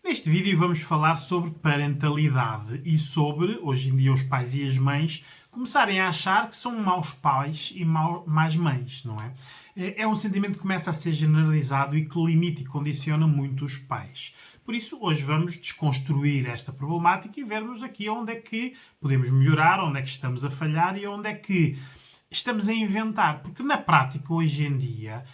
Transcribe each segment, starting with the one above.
Neste vídeo vamos falar sobre parentalidade e sobre, hoje em dia, os pais e as mães começarem a achar que são maus pais e más mães, não é? É um sentimento que começa a ser generalizado e que limita e condiciona muito os pais. Por isso, hoje vamos desconstruir esta problemática e vermos aqui onde é que podemos melhorar, onde é que estamos a falhar e onde é que estamos a inventar, porque na prática, hoje em dia,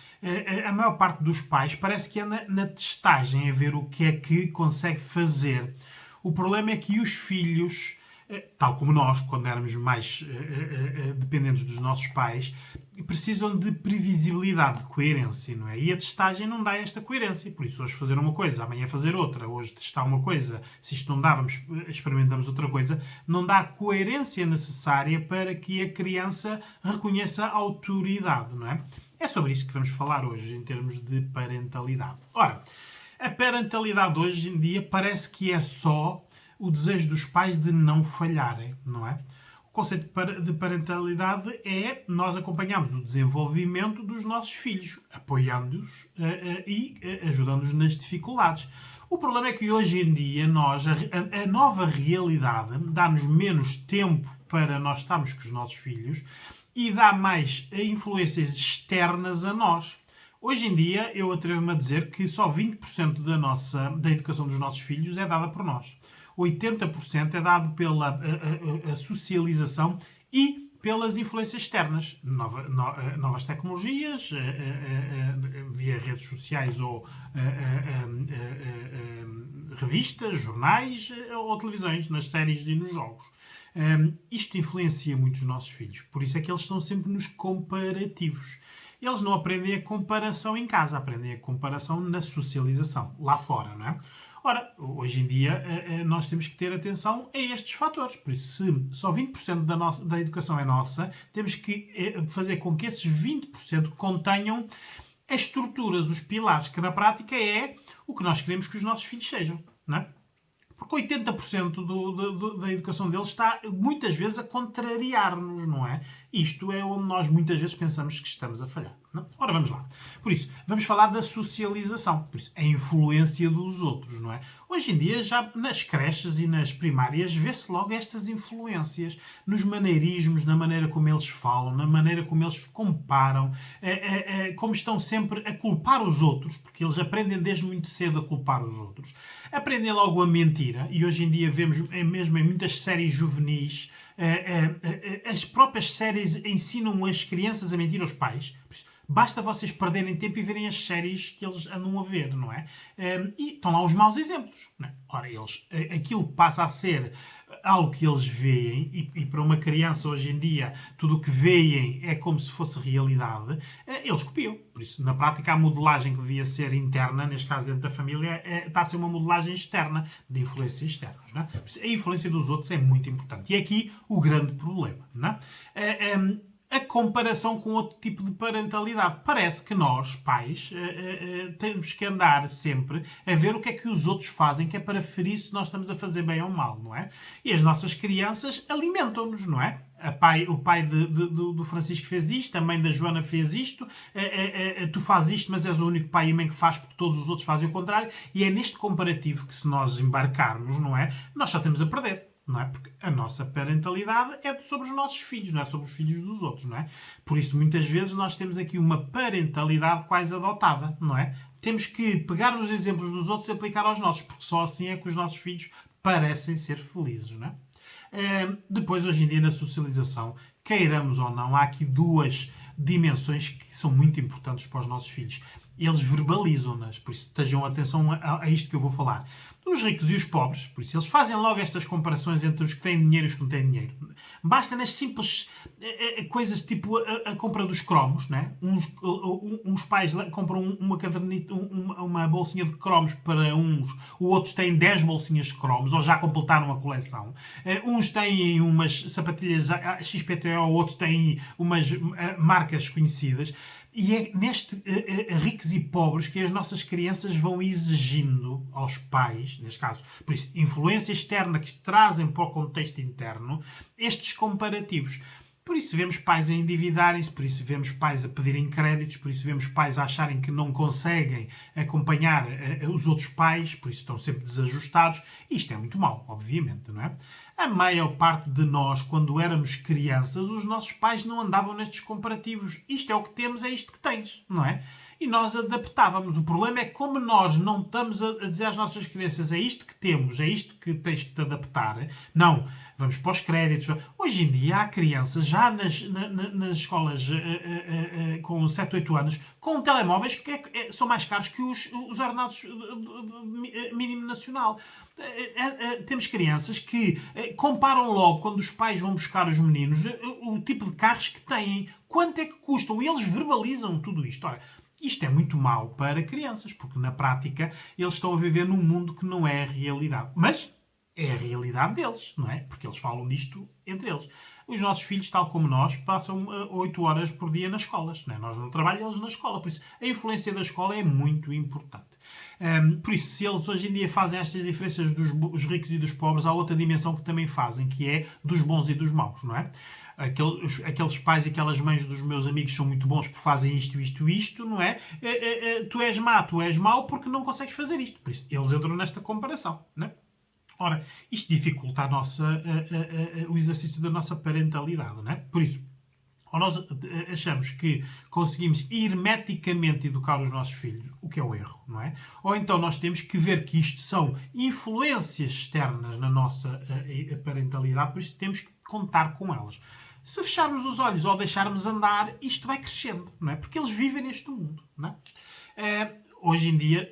a maior parte dos pais parece que anda na testagem a ver o que é que consegue fazer. O problema é que os filhos, tal como nós, quando éramos mais dependentes dos nossos pais, precisam de previsibilidade, de coerência, não é? E a testagem não dá esta coerência. Por isso, hoje fazer uma coisa, amanhã fazer outra. Hoje testar uma coisa, se isto não dá, experimentamos outra coisa. Não dá a coerência necessária para que a criança reconheça a autoridade, não é? É sobre isso que vamos falar hoje, em termos de parentalidade. Ora, a parentalidade hoje em dia parece que é só o desejo dos pais de não falharem, não é? O conceito de parentalidade é nós acompanharmos o desenvolvimento dos nossos filhos, apoiando-os e ajudando-os nas dificuldades. O problema é que hoje em dia a nova realidade dá-nos menos tempo para nós estarmos com os nossos filhos e dá mais influências externas a nós. Hoje em dia, eu atrevo-me a dizer que só 20% da educação dos nossos filhos é dada por nós. 80% é dado pela a socialização e pelas influências externas. Novas tecnologias, via redes sociais ou revistas, jornais ou televisões, nas séries e nos jogos. Isto influencia muito os nossos filhos. Por isso é que eles estão sempre nos comparativos. Eles não aprendem a comparação em casa, aprendem a comparação na socialização, lá fora, não é? Ora, hoje em dia nós temos que ter atenção a estes fatores. Por isso, se só 20% da educação é nossa, temos que fazer com que esses 20% contenham as estruturas, os pilares, que na prática é o que nós queremos que os nossos filhos sejam, não é? Porque 80% da educação deles está, muitas vezes, a contrariar-nos, não é? Isto é onde nós, muitas vezes, pensamos que estamos a falhar. Não? Ora, vamos lá. Por isso, vamos falar da socialização. Por isso, a influência dos outros, não é? Hoje em dia, já nas creches e nas primárias, vê-se logo estas influências. Nos maneirismos, na maneira como eles falam, na maneira como eles comparam, como estão sempre a culpar os outros, porque eles aprendem desde muito cedo a culpar os outros. Aprendem logo a mentira, e hoje em dia vemos mesmo em muitas séries juvenis, as próprias séries ensinam as crianças a mentir aos pais. Basta vocês perderem tempo e verem as séries que eles andam a ver, não é? E estão lá os maus exemplos, não é? Ora, aquilo passa a ser algo que eles veem, e para uma criança hoje em dia, tudo o que veem é como se fosse realidade, eles copiam. Por isso, na prática, a modelagem que devia ser interna, neste caso dentro da família, está a ser uma modelagem externa, de influências externas, não é? Por isso, a influência dos outros é muito importante. E é aqui o grande problema, não é? A comparação com outro tipo de parentalidade. Parece que nós, pais, temos que andar sempre a ver o que é que os outros fazem, que é para ferir se nós estamos a fazer bem ou mal, não é? E as nossas crianças alimentam-nos, não é? O pai do Francisco fez isto, a mãe da Joana fez isto, tu fazes isto, mas és o único pai e mãe que faz porque todos os outros fazem o contrário, e é neste comparativo que, se nós embarcarmos, não é? Nós só temos a perder. Não é? Porque a nossa parentalidade é sobre os nossos filhos, não é sobre os filhos dos outros, não é? Por isso, muitas vezes, nós temos aqui uma parentalidade quase adotada, não é? Temos que pegar nos exemplos dos outros e aplicar aos nossos, porque só assim é que os nossos filhos parecem ser felizes, não é? Depois, hoje em dia, na socialização, queiramos ou não, há aqui duas dimensões que são muito importantes para os nossos filhos. Eles verbalizam-nas, por isso estejam atenção a isto que eu vou falar. Os ricos e os pobres, por isso eles fazem logo estas comparações entre os que têm dinheiro e os que não têm dinheiro. Basta nas simples coisas tipo a compra dos cromos, né? Uns pais compram uma caderneta, uma bolsinha de cromos para uns, os outros têm 10 bolsinhas de cromos ou já completaram a coleção. Uns têm umas sapatilhas XPTO, outros têm umas marcas conhecidas. E é neste ricos e pobres que as nossas crianças vão exigindo aos pais, neste caso, por isso, influência externa que trazem para o contexto interno, estes comparativos. Por isso vemos pais a endividarem-se, por isso vemos pais a pedirem créditos, por isso vemos pais a acharem que não conseguem acompanhar os outros pais, por isso estão sempre desajustados. Isto é muito mau, obviamente, não é? A maior parte de nós, quando éramos crianças, os nossos pais não andavam nestes comparativos. Isto é o que temos, é isto que tens, não é? E nós adaptávamos. O problema é que, como nós não estamos a dizer às nossas crianças é isto que temos, é isto que tens que te adaptar, não, vamos para os créditos. Hoje em dia há crianças já nas escolas com 7, 8 anos com telemóveis que são mais caros que os ordenados mínimo nacional. Temos crianças que comparam logo, quando os pais vão buscar os meninos, o tipo de carros que têm, quanto é que custam, e eles verbalizam tudo isto. Ora, isto é muito mau para crianças, porque na prática eles estão a viver num mundo que não é a realidade. Mas é a realidade deles, não é? Porque eles falam disto entre eles. Os nossos filhos, tal como nós, passam 8 horas por dia nas escolas. Não é? Nós não trabalhamos, eles na escola. Por isso, a influência da escola é muito importante. Por isso, se eles hoje em dia fazem estas diferenças dos ricos e dos pobres, há outra dimensão que também fazem, que é dos bons e dos maus, não é? Aqueles pais e aquelas mães dos meus amigos são muito bons porque fazem isto, não é? Tu és má, tu és mau porque não consegues fazer isto. Por isso, eles entram nesta comparação, não é? Ora, isto dificulta o exercício da nossa parentalidade, não é? Por isso, ou nós achamos que conseguimos hermeticamente educar os nossos filhos, o que é o erro, não é? Ou então nós temos que ver que isto são influências externas na nossa parentalidade, por isso temos que contar com elas. Se fecharmos os olhos ou deixarmos andar, isto vai crescendo, não é? Porque eles vivem neste mundo, não é? Hoje em dia,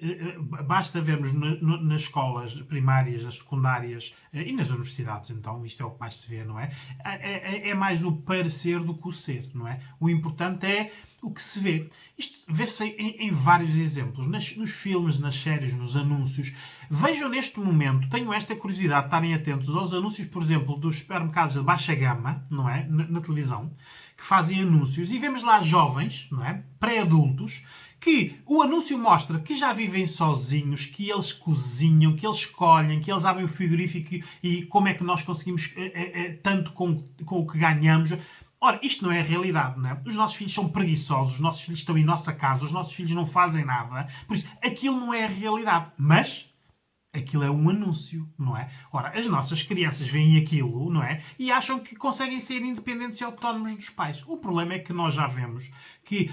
basta vermos nas escolas primárias, nas secundárias e nas universidades, então, isto é o que mais se vê, não é? É mais o parecer do que o ser, não é? O importante é o que se vê. Isto vê-se em vários exemplos, nos filmes, nas séries, nos anúncios. Vejam neste momento, tenho esta curiosidade de estarem atentos aos anúncios, por exemplo, dos supermercados de baixa gama, não é? Na televisão, que fazem anúncios e vemos lá jovens, não é? Pré-adultos, que o anúncio mostra que já vivem sozinhos, que eles cozinham, que eles escolhem, que eles abrem o frigorífico e como é que nós conseguimos tanto com o que ganhamos. Ora, isto não é a realidade, não é? Os nossos filhos são preguiçosos, os nossos filhos estão em nossa casa, os nossos filhos não fazem nada. Por isso, aquilo não é a realidade. Mas aquilo é um anúncio, não é? Ora, as nossas crianças veem aquilo, não é? E acham que conseguem ser independentes e autónomos dos pais. O problema é que nós já vemos que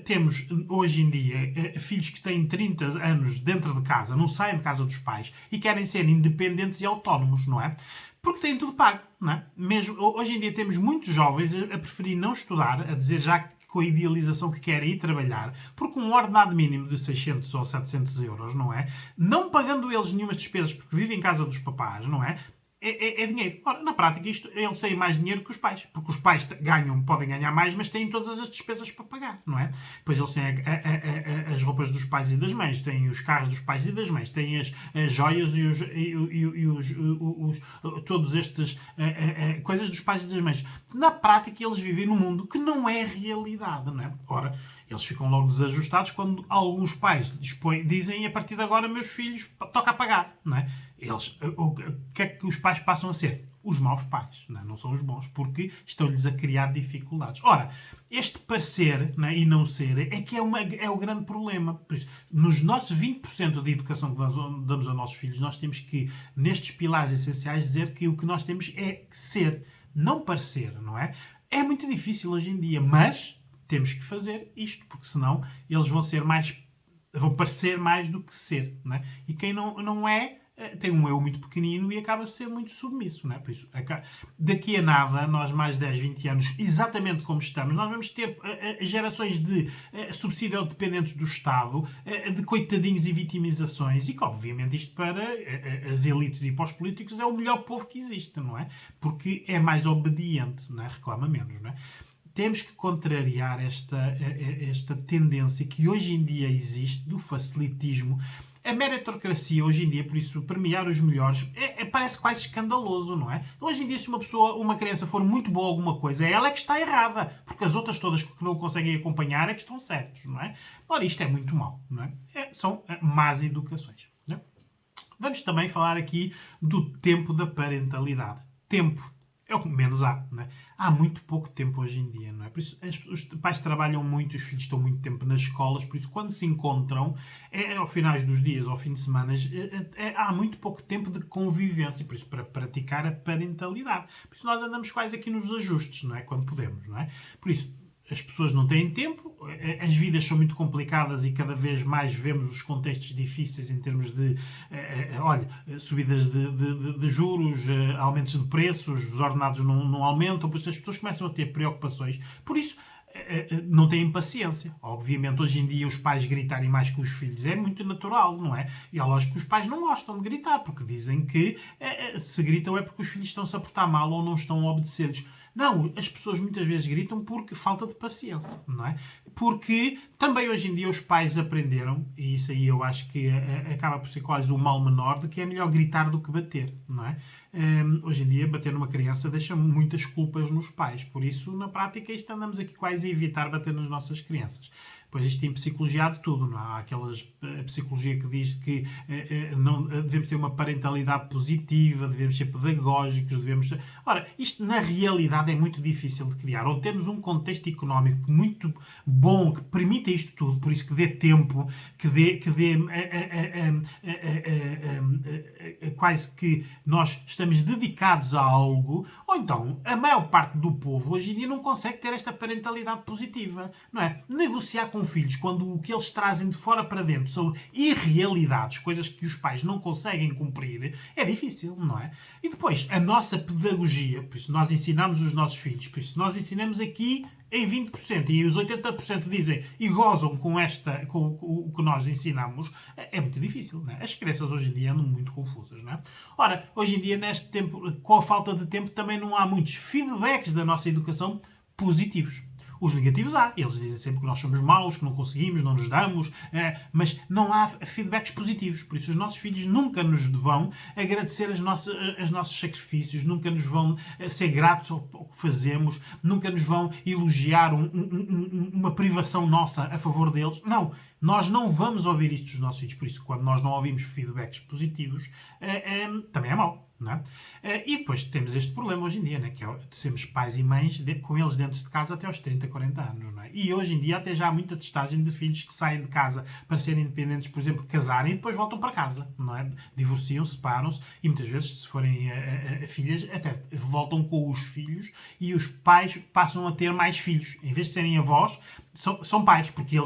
temos, hoje em dia, filhos que têm 30 anos dentro de casa, não saem de casa dos pais e querem ser independentes e autónomos, não é? Porque têm tudo pago, não é? Mesmo, hoje em dia temos muitos jovens a preferir não estudar, a dizer já com a idealização que querem ir trabalhar, porque um ordenado mínimo de 600 ou 700 euros, não é? Não pagando eles nenhumas despesas porque vivem em casa dos papás, não é? É dinheiro. Ora, na prática, eles têm mais dinheiro que os pais, porque os pais podem ganhar mais, mas têm todas as despesas para pagar, não é? Depois eles têm as roupas dos pais e das mães, têm os carros dos pais e das mães, têm as joias todos estes coisas dos pais e das mães. Na prática, eles vivem num mundo que não é realidade, não é? Ora, eles ficam logo desajustados quando alguns pais dizem a partir de agora, meus filhos, toca a pagar, não é? O que é que os pais passam a ser? Os maus pais, não são os bons, porque estão-lhes a criar dificuldades. Ora, este parecer, e não ser é que é o grande problema. Por isso, nos nossos 20% de educação que nós damos aos nossos filhos, nós temos que, nestes pilares essenciais, dizer que o que nós temos é ser, não parecer, não é? É muito difícil hoje em dia, mas temos que fazer isto, porque senão eles vão parecer mais do que ser, não é? E quem não é, tem um eu muito pequenino e acaba a ser muito submisso, não é? Por isso, daqui a nada, nós mais 10, 20 anos, exatamente como estamos, nós vamos ter gerações de subsídio dependentes do Estado, de coitadinhos e vitimizações, e que, obviamente, isto para as elites e para os políticos é o melhor povo que existe, não é? Porque é mais obediente, não é? Reclama menos, não é? Temos que contrariar esta tendência que hoje em dia existe do facilitismo. A meritocracia hoje em dia, por isso, premiar os melhores, parece quase escandaloso, não é? Hoje em dia, se uma criança for muito boa em alguma coisa, é ela que está errada, porque as outras todas que não conseguem acompanhar é que estão certos, não é? Ora, isto é muito mau, não é? São más educações. Não é? Vamos também falar aqui do tempo da parentalidade. Tempo É o que menos há, não é? Há muito pouco tempo hoje em dia, não é? Por isso, os pais trabalham muito, os filhos estão muito tempo nas escolas, por isso, quando se encontram, ao finais dos dias, ao fim de semana, há muito pouco tempo de convivência, por isso, para praticar a parentalidade. Por isso, nós andamos quase aqui nos ajustes, não é? Quando podemos, não é? Por isso, as pessoas não têm tempo, as vidas são muito complicadas e cada vez mais vemos os contextos difíceis em termos de, olha, subidas de juros, aumentos de preços, os ordenados não aumentam, por isso as pessoas começam a ter preocupações. Por isso, não têm paciência. Obviamente, hoje em dia, os pais gritarem mais que os filhos é muito natural, não é? E é lógico que os pais não gostam de gritar, porque dizem que se gritam é porque os filhos estão-se a portar mal ou não estão a obedecer-lhes. Não, as pessoas muitas vezes gritam porque falta de paciência, não é? Porque também hoje em dia os pais aprenderam, e isso aí eu acho que acaba por ser quase o mal menor, de que é melhor gritar do que bater, não é? Hoje em dia, bater numa criança deixa muitas culpas nos pais, por isso, na prática, isto andamos aqui quase a evitar bater nas nossas crianças. Pois isto tem psicologia há de tudo, não é? Há aquelas psicologia que diz que devemos ter uma parentalidade positiva, devemos ser pedagógicos, devemos ser... Ora, isto na realidade é muito difícil de criar. Ou temos um contexto económico muito bom, que permita isto tudo, por isso que dê tempo, que dê quase que nós estamos dedicados a algo, ou então a maior parte do povo hoje em dia não consegue ter esta parentalidade positiva, não é? Negociar com filhos quando o que eles trazem de fora para dentro são irrealidades, coisas que os pais não conseguem cumprir, é difícil, não é? E depois, a nossa pedagogia, por isso nós ensinamos os nossos filhos, por isso nós ensinamos aqui em 20% e os 80% dizem e gozam com o que nós ensinamos, é muito difícil, não é? As crianças hoje em dia andam muito confusas, não é? Ora, hoje em dia, neste tempo, com a falta de tempo, também não há muitos feedbacks da nossa educação positivos. Os negativos há. Eles dizem sempre que nós somos maus, que não conseguimos, não nos damos, mas não há feedbacks positivos. Por isso os nossos filhos nunca nos vão agradecer os nossos sacrifícios, nunca nos vão ser gratos ao que fazemos, nunca nos vão elogiar uma privação nossa a favor deles. Não. Nós não vamos ouvir isto dos nossos filhos. Por isso, quando nós não ouvimos feedbacks positivos, também é mau. Não é? E depois temos este problema hoje em dia, né? Que é de sermos pais e mães com eles dentro de casa até aos 30, 40 anos. Não é? E hoje em dia até já há muita testagem de filhos que saem de casa para serem independentes, por exemplo, casarem e depois voltam para casa. Não é? Divorciam, separam-se e muitas vezes, se forem filhas, até voltam com os filhos e os pais passam a ter mais filhos. Em vez de serem avós, são pais, porque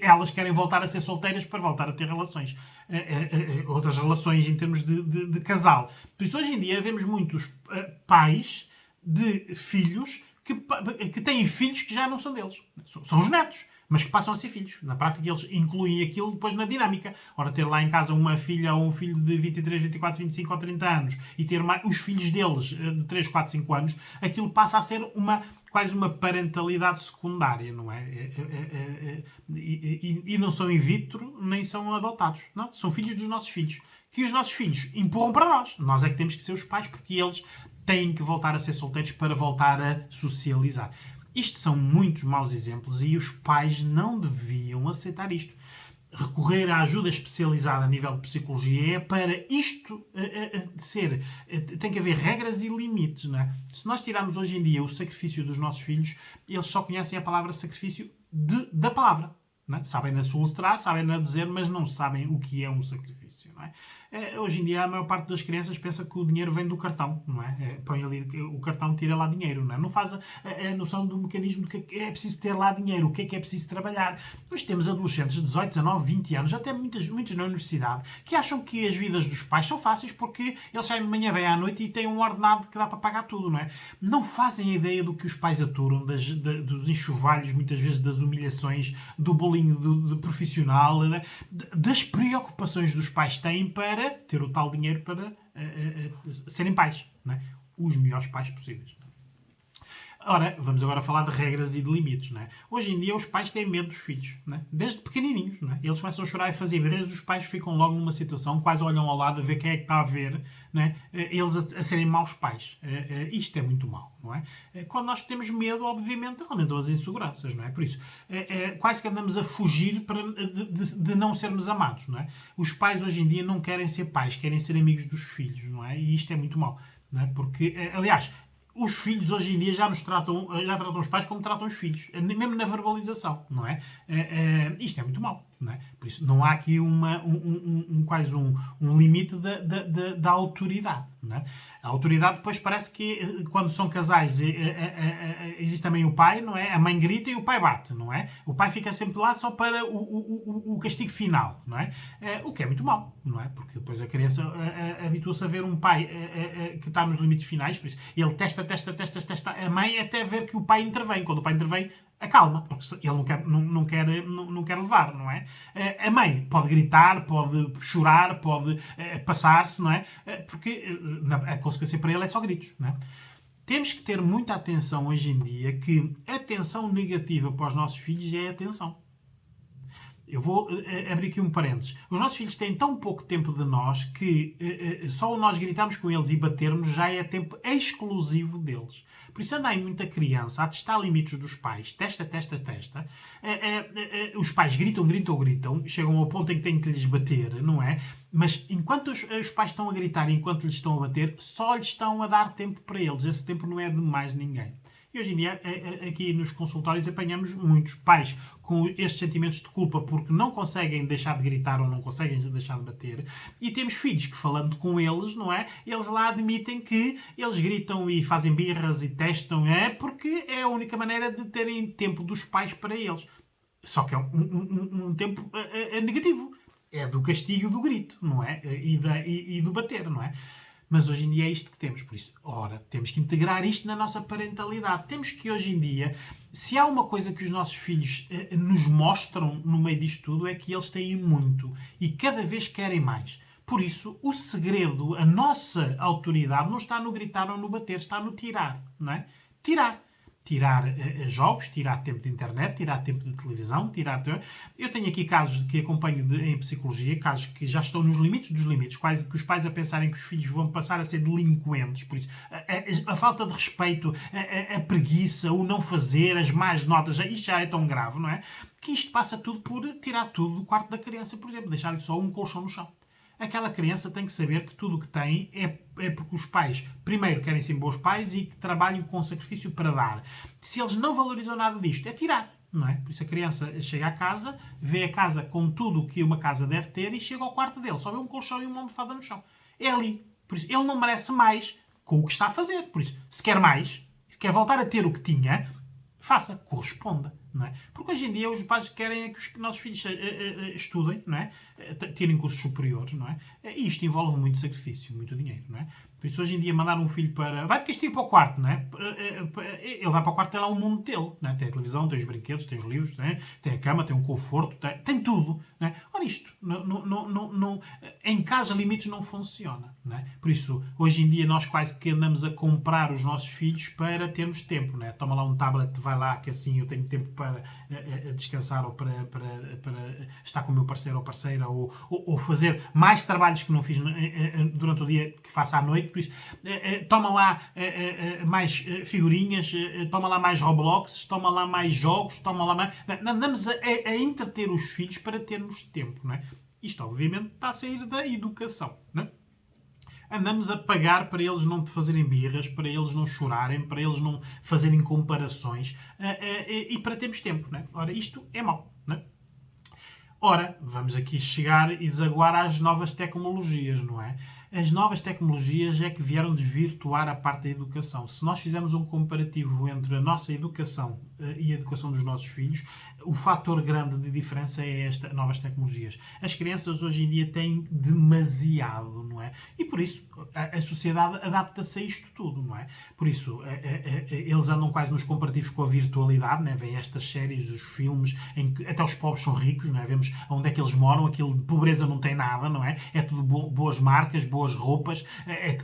elas querem voltar a ser solteiras para voltar a ter relações. Outras relações em termos de casal. Por isso, hoje em dia, vemos muitos pais de filhos que têm filhos que já não são deles. São os netos, mas que passam a ser filhos. Na prática, eles incluem aquilo depois na dinâmica. Ora, ter lá em casa uma filha ou um filho de 23, 24, 25 ou 30 anos e ter os filhos deles de 3, 4, 5 anos, aquilo passa a ser quase uma parentalidade secundária, não é? E não são in vitro, nem são adotados. Não? São filhos dos nossos filhos. Que os nossos filhos empurram para nós. Nós é que temos que ser os pais, porque eles têm que voltar a ser solteiros para voltar a socializar. Isto são muitos maus exemplos e os pais não deviam aceitar isto. Recorrer à ajuda especializada a nível de psicologia é para isto ser. Tem que haver regras e limites, não é? Se nós tirarmos hoje em dia o sacrifício dos nossos filhos, eles só conhecem a palavra sacrifício da palavra. Não é? Sabem-na soletrar, sabem-na dizer, mas não sabem o que é um sacrifício, não é? Hoje em dia, a maior parte das crianças pensa que o dinheiro vem do cartão, não é? Põe ali, o cartão tira lá dinheiro, não é? Não faz a noção do mecanismo de que é preciso ter lá dinheiro, o que é preciso trabalhar. Hoje temos adolescentes de 18, 19, 20 anos, até muitos na universidade, que acham que as vidas dos pais são fáceis porque eles saem de manhã, vêm à noite e têm um ordenado que dá para pagar tudo, não é? Não fazem a ideia do que os pais aturam, dos enxovalhos, muitas vezes das humilhações, do bullying de profissional, das preocupações dos pais têm para ter o tal dinheiro para serem pais, não é? Os melhores pais possíveis. Ora, vamos agora falar de regras e de limites, não é? Hoje em dia os pais têm medo dos filhos, não é? Desde pequenininhos, não é? Eles começam a chorar e fazer berros, os pais ficam logo numa situação, quase olham ao lado a ver quem é que está a ver, não é? Eles a serem maus pais. Isto é muito mau, não é? Quando nós temos medo, obviamente, aumentam as inseguranças, não é? Por isso, quase que andamos a fugir de não sermos amados, não é? Os pais hoje em dia não querem ser pais, querem ser amigos dos filhos, não é? E isto é muito mau, não é? Porque, aliás, os filhos hoje em dia já tratam os pais como tratam os filhos, mesmo na verbalização, não é? Isto é muito mau, não é? Por isso não há aqui quase um limite da autoridade, não é? A autoridade depois parece que quando são casais existe também o pai, não é? A mãe grita e o pai bate, não é? O pai fica sempre lá só para o castigo final, não é? O que é muito mau, não é? Porque depois a criança habitua-se a ver um pai que está nos limites finais, por isso ele testa a mãe até ver que o pai intervém. Quando o pai intervém, acalma, porque ele não quer levar, não é? A mãe pode gritar, pode chorar, pode passar-se, não é? Porque a consequência para ele é só gritos, não é? Temos que ter muita atenção hoje em dia que a atenção negativa para os nossos filhos é atenção. Eu vou abrir aqui um parênteses. Os nossos filhos têm tão pouco tempo de nós que só nós gritarmos com eles e batermos já é tempo exclusivo deles. Por isso anda aí muita criança a testar limites dos pais. Testa. Os pais gritam, chegam ao ponto em que têm que lhes bater, não é? Mas enquanto os pais estão a gritar e enquanto lhes estão a bater, só lhes estão a dar tempo para eles. Esse tempo não é de mais ninguém. E hoje em dia, aqui nos consultórios, apanhamos muitos pais com estes sentimentos de culpa porque não conseguem deixar de gritar ou não conseguem deixar de bater. E temos filhos que, falando com eles, não é? Eles lá admitem que eles gritam e fazem birras e testam, porque é a única maneira de terem tempo dos pais para eles. Só que é um tempo negativo. É do castigo do grito, não é? E do bater, não é? Mas hoje em dia é isto que temos. Por isso, temos que integrar isto na nossa parentalidade. Temos que, hoje em dia, se há uma coisa que os nossos filhos nos mostram no meio disto tudo, é que eles têm muito. E cada vez querem mais. Por isso, o segredo, a nossa autoridade, não está no gritar ou no bater, está no tirar, não é? Tirar jogos, tirar tempo de internet, tirar tempo de televisão, Eu tenho aqui casos que acompanho em psicologia, casos que já estão nos limites dos limites, quase que os pais a pensarem que os filhos vão passar a ser delinquentes. Por isso, a falta de respeito, a preguiça, o não fazer, as más notas, isto já é tão grave, não é? Que isto passa tudo por tirar tudo do quarto da criança, por exemplo, deixar-lhe só um colchão no chão. Aquela criança tem que saber que tudo o que tem é porque os pais, primeiro, querem ser bons pais e que trabalham com sacrifício para dar. Se eles não valorizam nada disto, é tirar, não é? Por isso a criança chega à casa, vê a casa com tudo o que uma casa deve ter e chega ao quarto dele, só vê um colchão e uma almofada no chão. É ali. Por isso ele não merece mais com o que está a fazer. Por isso, se quer mais, se quer voltar a ter o que tinha, faça, corresponda. Não é? Porque hoje em dia os pais querem que os nossos filhos estudem, não é? Tirem cursos superiores, não é? E isto envolve muito sacrifício, muito dinheiro, não é? Por isso hoje em dia mandar um filho para... Vai de castigo para o quarto, não é? Ele vai para o quarto, tem lá um mundo dele, não é? Tem a televisão, tem os brinquedos, tem os livros, não é? Tem a cama, tem um conforto, tem tudo, não é? Ora isto, em casa limites não funciona, não é? Por isso, hoje em dia nós quase que andamos a comprar os nossos filhos para termos tempo, não é? Toma lá um tablet, vai lá, que assim eu tenho tempo para descansar ou para estar com o meu parceiro ou parceira ou fazer mais trabalhos que não fiz durante o dia que faço à noite. Por isso, toma lá mais figurinhas, toma lá mais Roblox, toma lá mais jogos, toma lá mais... Andamos a entreter os filhos para termos tempo, não é? Isto, obviamente, está a sair da educação, não é? Andamos a pagar para eles não te fazerem birras, para eles não chorarem, para eles não fazerem comparações e para termos tempo, não é? Ora, isto é mau, não é? Ora, vamos aqui chegar e desaguar às novas tecnologias, não é? As novas tecnologias é que vieram desvirtuar a parte da educação. Se nós fizermos um comparativo entre a nossa educação e a educação dos nossos filhos, o fator grande de diferença é estas novas tecnologias. As crianças hoje em dia têm demasiado, não é? E por isso a sociedade adapta-se a isto tudo, não é? Por isso eles andam quase nos comparativos com a virtualidade, não é? Vêm estas séries, os filmes, em que até os pobres são ricos, não é? Vemos onde é que eles moram, aquilo de pobreza não tem nada, não é? É tudo boas marcas, boas roupas,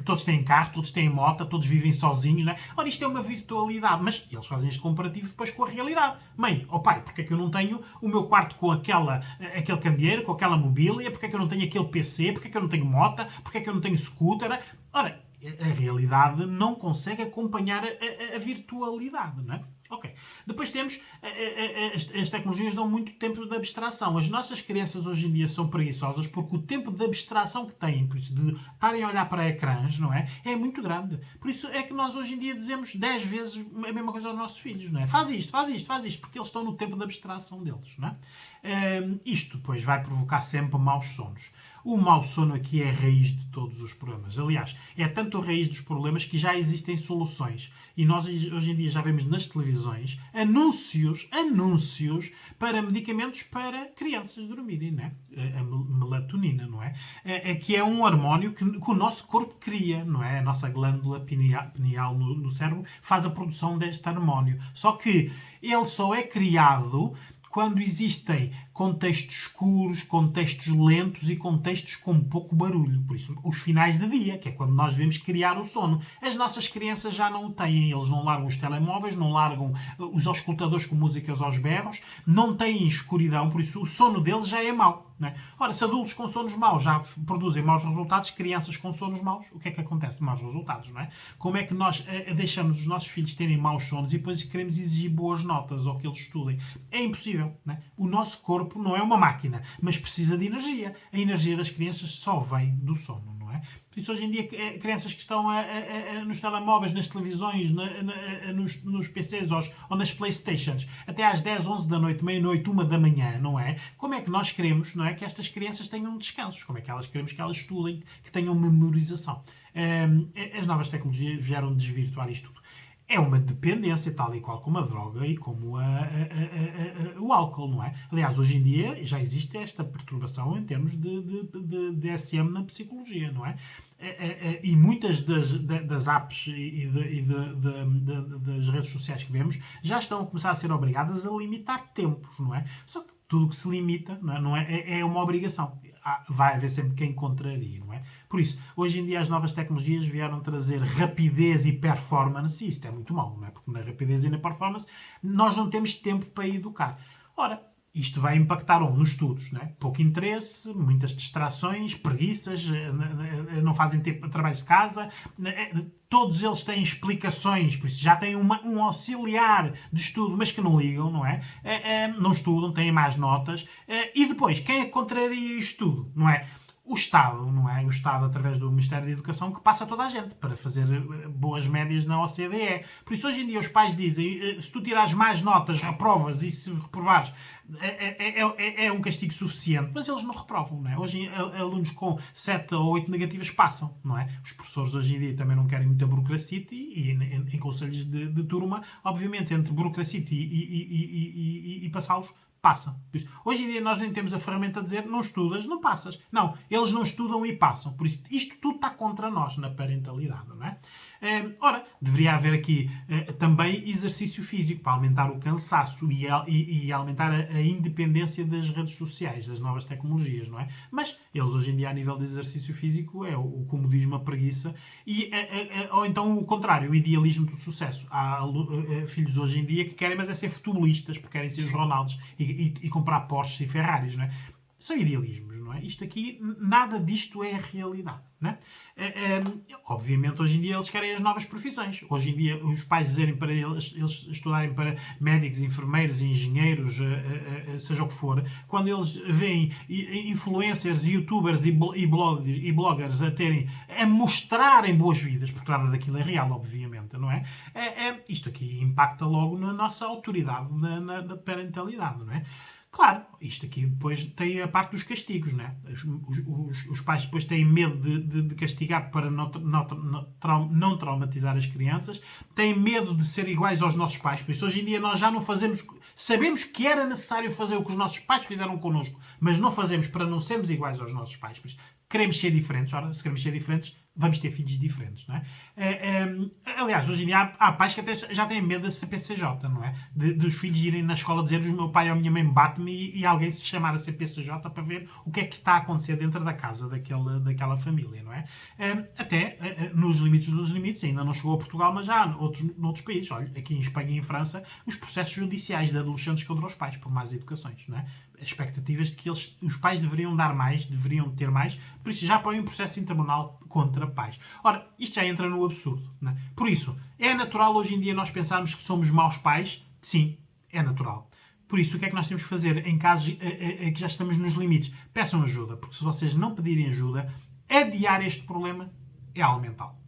todos têm carro, todos têm moto, todos vivem sozinhos, não é? Ora, isto é uma virtualidade, mas eles fazem este comparativo depois com a realidade. Mãe, pai, porque é que eu não tenho o meu quarto com aquele candeeiro, com aquela mobília, porque é que eu não tenho aquele PC, porque é que eu não tenho moto, porque é que eu não tenho scooter? Ora, a realidade não consegue acompanhar a virtualidade, não é? Ok. Depois temos, as tecnologias dão muito tempo de abstração. As nossas crianças hoje em dia são preguiçosas porque o tempo de abstração que têm, por isso de estarem a olhar para ecrãs, não é? É muito grande. Por isso é que nós hoje em dia dizemos 10 vezes a mesma coisa aos nossos filhos, não é? Faz isto, faz isto, faz isto, porque eles estão no tempo de abstração deles, não é? Isto depois vai provocar sempre maus sonos. O mau sono aqui é a raiz de todos os problemas. Aliás, é tanto a raiz dos problemas que já existem soluções. E nós hoje em dia já vemos nas televisões anúncios para medicamentos para crianças dormirem, não é? A melatonina, não é? Que é um hormónio que o nosso corpo cria, não é? A nossa glândula pineal no cérebro faz a produção deste hormónio. Só que ele só é criado quando existem contextos escuros, contextos lentos e contextos com pouco barulho. Por isso, os finais de dia, que é quando nós devemos criar o sono. As nossas crianças já não o têm. Eles não largam os telemóveis, não largam os auscultadores com músicas aos berros, não têm escuridão, por isso o sono deles já é mau. Não é? Ora, se adultos com sonos maus já produzem maus resultados, crianças com sonos maus, o que é que acontece? Maus resultados, não é? Como é que nós deixamos os nossos filhos terem maus sonos e depois queremos exigir boas notas ou que eles estudem? É impossível, não é? O nosso corpo não é uma máquina, mas precisa de energia. A energia das crianças só vem do sono, não é? Por isso, hoje em dia, crianças que estão nos telemóveis, nas televisões, nos PCs ou nas Playstations, até às 10, 11 da noite, meia-noite, 1 da manhã, não é? Como é que nós queremos, não é, que estas crianças tenham descansos? Como é que elas queremos que elas estudem, que tenham memorização? As novas tecnologias vieram desvirtuar isto tudo. É uma dependência, tal e qual como a droga e como o álcool, não é? Aliás, hoje em dia já existe esta perturbação em termos de DSM na psicologia, não é? E muitas das apps e das redes sociais que vemos já estão a começar a ser obrigadas a limitar tempos, não é? Só que tudo que se limita não é uma obrigação. Vai haver sempre quem contraria, não é? Por isso, hoje em dia as novas tecnologias vieram trazer rapidez e performance, e isto é muito mau, não é? Porque na rapidez e na performance nós não temos tempo para educar. Ora, isto vai impactar nos estudos, não é? Pouco interesse, muitas distrações, preguiças, não fazem tempo, trabalhos de casa, todos eles têm explicações, por isso já têm um auxiliar de estudo, mas que não ligam, não é? Não estudam, têm más notas. E depois, quem é que contraria isto tudo, não é? O Estado, não é? O Estado, através do Ministério da Educação, que passa a toda a gente para fazer boas médias na OCDE. Por isso, hoje em dia, os pais dizem, se tu tirares mais notas, reprovas, e se reprovares, é um castigo suficiente. Mas eles não reprovam, não é? Hoje, alunos com 7 ou 8 negativas passam, não é? Os professores, hoje em dia, também não querem muita burocracia e em conselhos de turma, obviamente, entre burocracia e passá-los, passa. Hoje em dia nós nem temos a ferramenta de dizer não estudas, não passas. Não, eles não estudam e passam. Por isso, isto tudo está contra nós na parentalidade, não é? Ora, deveria haver aqui também exercício físico para aumentar o cansaço e aumentar a independência das redes sociais, das novas tecnologias, não é? Mas eles hoje em dia, a nível de exercício físico, é o comodismo, a preguiça, ou então o contrário, o idealismo do sucesso. Há filhos hoje em dia que querem, mas é ser futebolistas, porque querem ser os Ronaldos e comprar Porsches e Ferraris, não é? São idealismos, não é? Isto aqui, nada disto é a realidade, não é? Obviamente, hoje em dia, eles querem as novas profissões. Hoje em dia, os pais dizerem para eles estudarem para médicos, enfermeiros, engenheiros, seja o que for, quando eles veem influencers, youtubers e bloggers a mostrarem boas vidas, porque nada daquilo é real, obviamente, não é? Isto aqui impacta logo na nossa autoridade, na parentalidade, não é? Claro, isto aqui depois tem a parte dos castigos, não é? Os pais depois têm medo de castigar para não traumatizar as crianças, têm medo de ser iguais aos nossos pais, por isso hoje em dia nós já não fazemos, sabemos que era necessário fazer o que os nossos pais fizeram connosco, mas não fazemos para não sermos iguais aos nossos pais, por isso queremos ser diferentes. Ora, se queremos ser diferentes, vamos ter filhos diferentes, não é? Aliás, hoje em dia há pais que até já têm medo da CPCJ, não é? Dos filhos irem na escola dizer o meu pai ou a minha mãe bate-me e alguém se chamar a CPCJ para ver o que é que está a acontecer dentro da casa daquela família, não é? Até nos limites dos limites, ainda não chegou a Portugal, mas já há noutros países. Olha, aqui em Espanha e em França, os processos judiciais de adolescentes contra os pais por más educações, não é? Expectativas de que os pais deveriam dar mais, deveriam ter mais, por isso já põem um processo tribunal contra contra pais. Ora, isto já entra no absurdo. Não é? Por isso, é natural hoje em dia nós pensarmos que somos maus pais? Sim, é natural. Por isso, o que é que nós temos que fazer em casos que já estamos nos limites? Peçam ajuda, porque se vocês não pedirem ajuda, adiar este problema é algo mental.